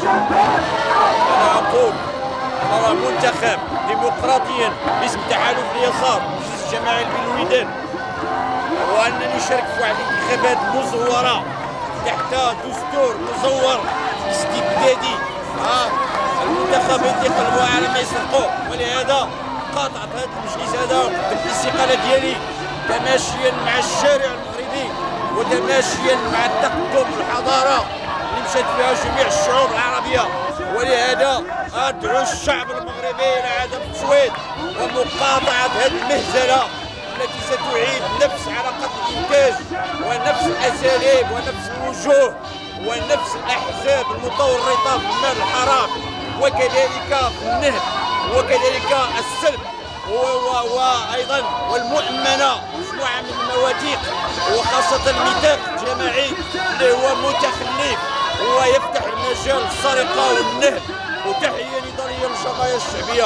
أنا أقول نرى منتخب ديمقراطيا باسم تحالف اليسار المجلس الجماعي بالويدان، وأنني نشارك في واحد الانتخابات مزورة تحت دستور مزور استبدادي. المنتخبات يقلبوا على ما يسرقوه، ولهذا قاطعت هذا المجلس هذا وقدمت الاستقالة ديالي تماشيا مع الشارع المغربي وتماشيا مع التقدم والحضارة اللي مشات فيها جميع الشعوب العربية. ولهذا أدعو الشعب المغربي إلى عدم التصويت ومقاطعة هذه المهزلة التي ستعيد نفس علاقة الإنتاج ونفس الأساليب ونفس الوجوه ونفس الأحزاب المتورطة في المال الحرام وكذلك في النهب وكذلك السلب وأيضا والمؤمنة مجموعة من المواثيق وخاصة الميثاق الجماعي اللي هو متخلف ويفتح المجال للسرقة والنهب. وتحية نضالية للجماهير الشعبية.